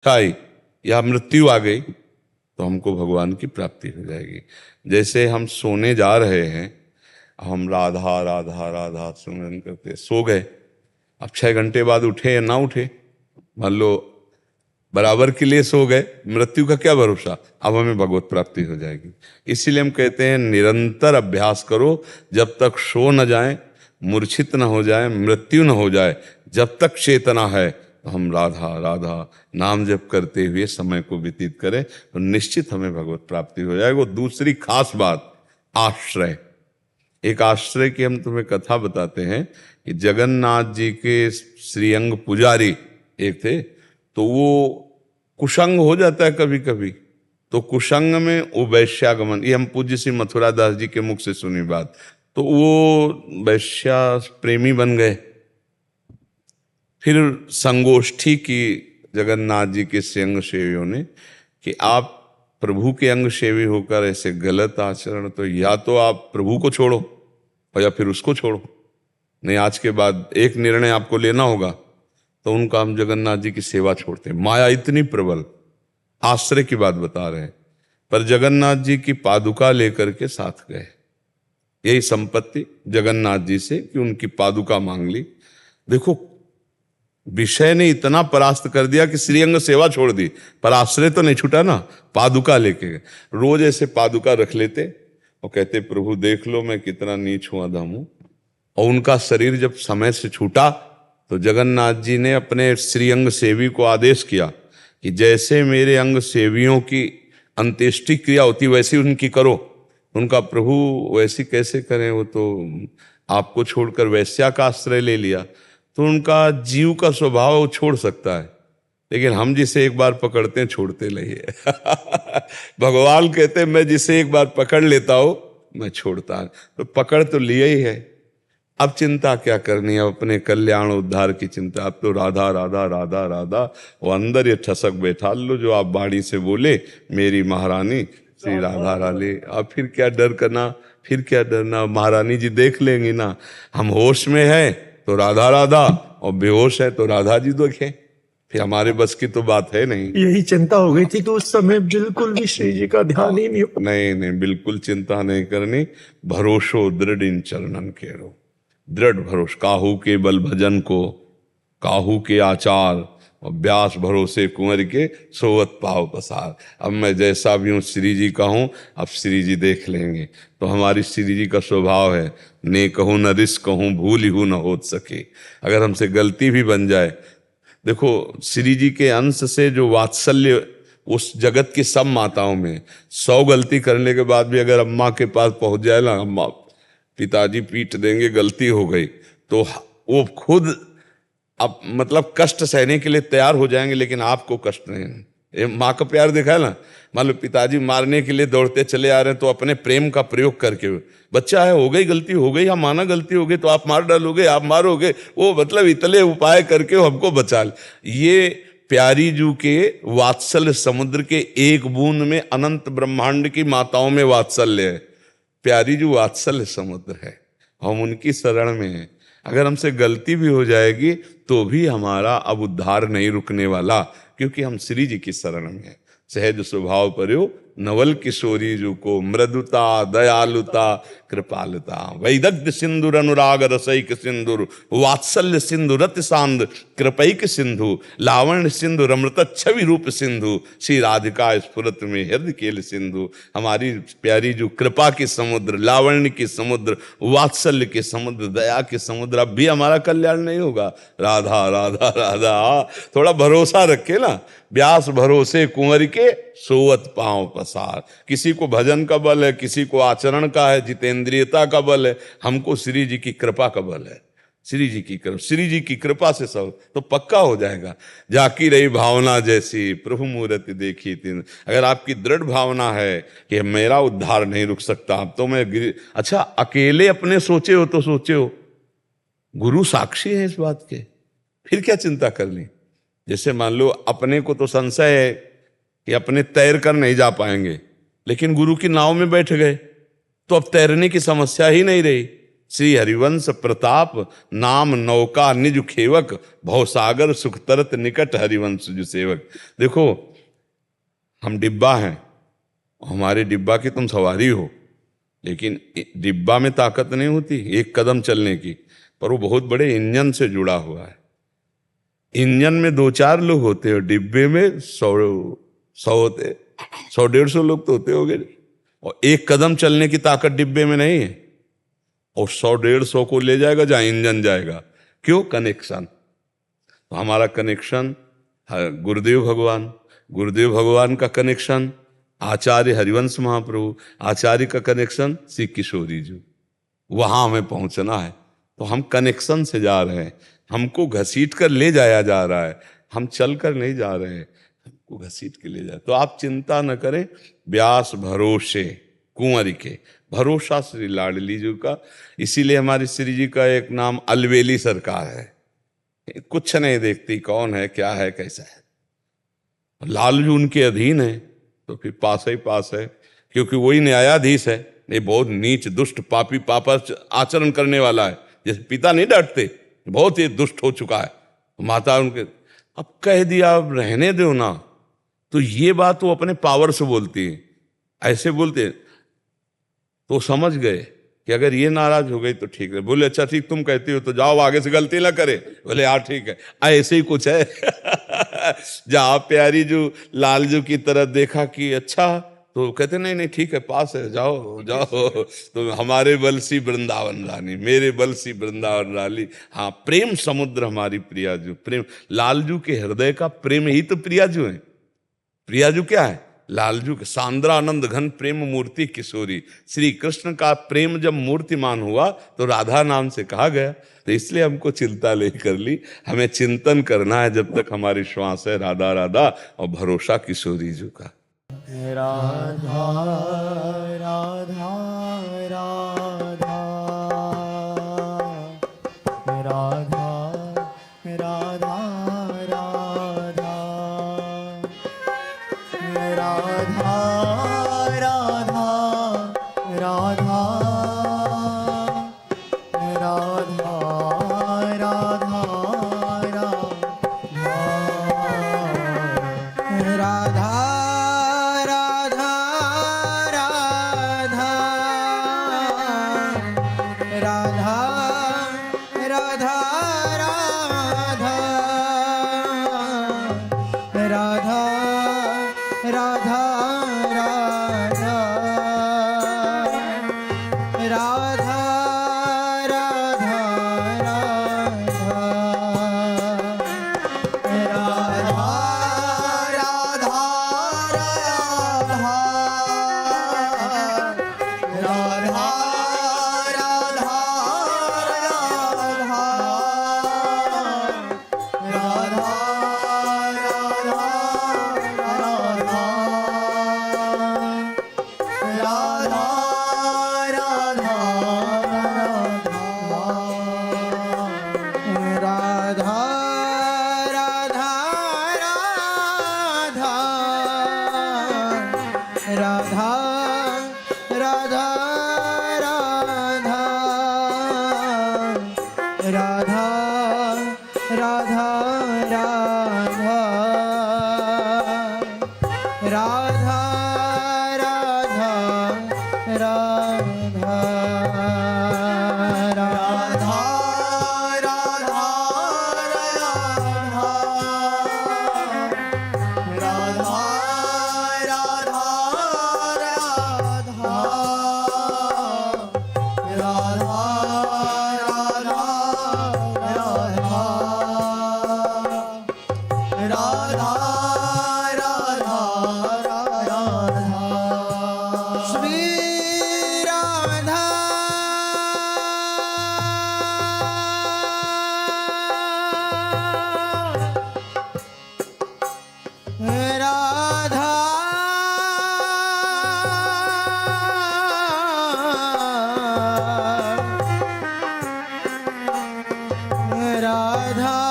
आई या मृत्यु आ गई तो हमको भगवान की प्राप्ति हो जाएगी। जैसे हम सोने जा रहे हैं, हम राधा राधा राधा सुमिरन करते सो गए, अब 6 घंटे बाद उठे या ना उठे, मान लो बराबर के लिए सो गए, मृत्यु का क्या भरोसा, अब हमें भगवत प्राप्ति हो जाएगी। इसीलिए हम कहते हैं निरंतर अभ्यास करो, जब तक सो न जाए, मूर्छित न हो जाए, मृत्यु न हो जाए, जब तक चेतना है तो हम राधा राधा नाम जप करते हुए समय को व्यतीत करें तो निश्चित हमें भगवत प्राप्ति हो जाएगी। वो दूसरी खास बात, आश्रय। एक आश्रय की हम तुम्हें कथा बताते हैं कि जगन्नाथ जी के श्रीअंग पुजारी एक थे, तो वो कुसंग हो जाता है कभी कभी, तो कुसंग में वो वैश्यागमन, ये हम पूज्य श्री मथुरा दास जी के मुख से सुनी बात, तो वो वैश्या प्रेमी बन गए। फिर संगोष्ठी की जगन्नाथ जी के अंग सेवियों ने कि आप प्रभु के अंग सेवी होकर ऐसे गलत आचरण, तो या तो आप प्रभु को छोड़ो और या फिर उसको छोड़ो, नहीं आज के बाद एक निर्णय आपको लेना होगा। तो उनका हम जगन्नाथ जी की सेवा छोड़ते हैं। माया इतनी प्रबल, आश्रय की बात बता रहे हैं, पर जगन्नाथ जी की पादुका लेकर के साथ गए, यही संपत्ति जगन्नाथ जी से कि उनकी पादुका मांग ली। देखो विषय ने इतना परास्त कर दिया कि श्रीअंग सेवा छोड़ दी, पर आश्रय तो नहीं छूटा ना, पादुका लेके गए। रोज ऐसे पादुका रख लेते और कहते प्रभु देख लो मैं कितना नीच हूं, अधम हूं। और उनका शरीर जब समय से छूटा तो जगन्नाथ जी ने अपने श्रीअंग सेवी को आदेश किया कि जैसे मेरे अंग सेवियों की अंत्येष्टि क्रिया होती वैसी उनकी करो। उनका प्रभु वैसी कैसे करें, वो तो आपको छोड़कर वैश्या का आश्रय ले लिया। तो उनका जीव का स्वभाव छोड़ सकता है, लेकिन हम जिसे एक बार पकड़ते हैं छोड़ते नहीं है। भगवान कहते हैं मैं जिसे एक बार पकड़ लेता हूं मैं छोड़ता हूं, तो पकड़ तो लिया ही है, अब चिंता क्या करनी है, अपने कल्याण उद्धार की चिंता। अब तो राधा राधा राधा राधा, वो अंदर ये ठसक बैठा लो जो आप बाणी से बोले मेरी महारानी श्री राधा रानी। अब फिर क्या डर करना, फिर क्या डरना, महारानी जी देख लेंगी ना। हम होश में है तो राधा राधा और बेहोश है तो राधा जी देखें, फिर हमारे बस की तो बात है नहीं। यही चिंता हो गई थी कि उस समय बिल्कुल भी श्री जी का ध्यान ही नहीं हो। नहीं, बिल्कुल चिंता नहीं करनी। भरोसो दृढ़ इन चरणन केरो, दृढ़ भरोसा, काहू के बल भजन को, काहू के आचार और व्यास भरोसे कुंवर के सोवत पाव पसार। अब मैं जैसा भी हूँ श्री जी का हूँ, अब श्री जी देख लेंगे। तो हमारी श्री जी का स्वभाव है ने कहूँ न रिस कहूँ भूल ही न हो सके। अगर हमसे गलती भी बन जाए, देखो श्री जी के अंश से जो वात्सल्य उस जगत की सब माताओं में, 100 गलती करने के बाद भी अगर अम्मा के पास पहुंच जाए ना, अम्मा पिताजी पीट देंगे गलती हो गई, तो वो खुद अब मतलब कष्ट सहने के लिए तैयार हो जाएंगे, लेकिन आपको कष्ट नहीं। ये माँ का प्यार देखा है ना, मान लो पिताजी मारने के लिए दौड़ते चले आ रहे हैं तो अपने प्रेम का प्रयोग करके, बच्चा है हो गई गलती हो गई, या माना गलती हो गई तो आप मार डालोगे, आप मारोगे, वो मतलब इतने उपाय करके हमको बचा ले। ये प्यारी जू के वात्सल्य समुद्र के एक बूंद में अनंत ब्रह्मांड की माताओं में वात्सल्य है। प्यारी जो वात्सल्य समुद्र है, हम उनकी शरण में हैं। अगर हमसे गलती भी हो जाएगी तो भी हमारा अब उद्धार नहीं रुकने वाला, क्योंकि हम श्री जी की शरण में हैं। सहज स्वभाव पर्यो नवल किशोरी जू को, मृदुता दयालुता कृपालुता, वैदग्ध सिंधुर अनुराग रसैक सिंधुर, वात्सल्य सिंधु रति सांद कृपैक सिंधु, लावण्य सिंधु रमृत छवि रूप सिंधु, श्री राधिका स्फुरत में हृदय केल सिंधु। हमारी प्यारी जो कृपा की समुद्र, लावण्य की समुद्र, वात्सल्य के समुद्र, दया के समुद्र, अब भी हमारा कल्याण नहीं होगा। राधा राधा राधा, थोड़ा भरोसा रखे ना, व्यास भरोसे कुंवर के सोवत पांव पसार। किसी को भजन का बल है, किसी को आचरण का है, जितेंद्रियता का बल है, हमको श्री जी की कृपा का बल है। श्री जी की कृपा, श्री जी की कृपा से सब तो पक्का हो जाएगा। जाकी रही भावना जैसी प्रभु मूर्ति देखी तीन। अगर आपकी दृढ़ भावना है कि मेरा उद्धार नहीं रुक सकता, अब तो मैं अच्छा अकेले अपने सोचे हो तो सोचे हो, गुरु साक्षी है इस बात के, फिर क्या चिंता करनी। जैसे मान लो अपने को तो संशय है कि अपने तैर कर नहीं जा पाएंगे, लेकिन गुरु की नाव में बैठ गए तो अब तैरने की समस्या ही नहीं रही। श्री हरिवंश प्रताप नाम नौका निज खेवक भवसागर सुख तरत निकट हरिवंश जो सेवक। देखो हम डिब्बा हैं, हमारे डिब्बा की तुम सवारी हो, लेकिन डिब्बा में ताकत नहीं होती एक कदम चलने की, पर वो बहुत बड़े इंजन से जुड़ा हुआ है। इंजन में 2-4 लोग होते हो, डिब्बे में 100 होते, 100-150 लोग तो होते होंगे। और एक कदम चलने की ताकत डिब्बे में नहीं है, और 100-150 को ले जाएगा जहां इंजन जाएगा। क्यों? कनेक्शन। तो हमारा कनेक्शन गुरुदेव भगवान, गुरुदेव भगवान का कनेक्शन आचार्य हरिवंश महाप्रभु, आचार्य का कनेक्शन श्री किशोरी जी। वहां हमें पहुंचना है, तो हम कनेक्शन से जा रहे हैं। हमको घसीट कर ले जाया जा रहा है, हम चल कर नहीं जा रहे हैं, हमको घसीट के ले जाए। तो आप चिंता न करें, व्यास भरोसे कुंवर के, भरोसा श्री लाडली जी का। इसीलिए हमारी श्री जी का एक नाम अलवेली सरकार है, कुछ नहीं देखती कौन है क्या है कैसा है। लालजू उनके अधीन है तो फिर पास ही पास है, क्योंकि वही न्यायाधीश है। ये बहुत नीच दुष्ट पापी पापा आचरण करने वाला है, जैसे पिता नहीं डांटते, बहुत ही दुष्ट हो चुका है। माता उनके अब कह दिया अब रहने दो ना, तो ये बात वो अपने पावर से बोलती है, ऐसे बोलते तो समझ गए कि अगर ये नाराज हो गई तो ठीक है। बोले अच्छा ठीक तुम कहती हो तो जाओ आगे से गलती ना करे। बोले हाँ ठीक है। ऐसे ही कुछ है जहाँ प्यारी जो लालजू की तरह देखा कि अच्छा, तो कहते नहीं नहीं ठीक है पास है जाओ जाओ। तो हमारे बलसी वृंदावन रानी, मेरे बलसी वृंदावन रानी। हाँ प्रेम समुद्र हमारी प्रियाजू, प्रेम लालजू के हृदय का प्रेम ही तो प्रियाजू है। प्रियाजू क्या है? लालजू के सांद्रानंद घन प्रेम मूर्ति किशोरी। श्री कृष्ण का प्रेम जब मूर्तिमान हुआ तो राधा नाम से कहा गया। तो इसलिए हमको चिंता ले कर ली, हमें चिंतन करना है जब तक हमारी श्वास है, राधा राधा, और भरोसा किशोरी जी का। राधा राधा राधा राधा राधा राधा राधा राधा राधा राधा राधा राधा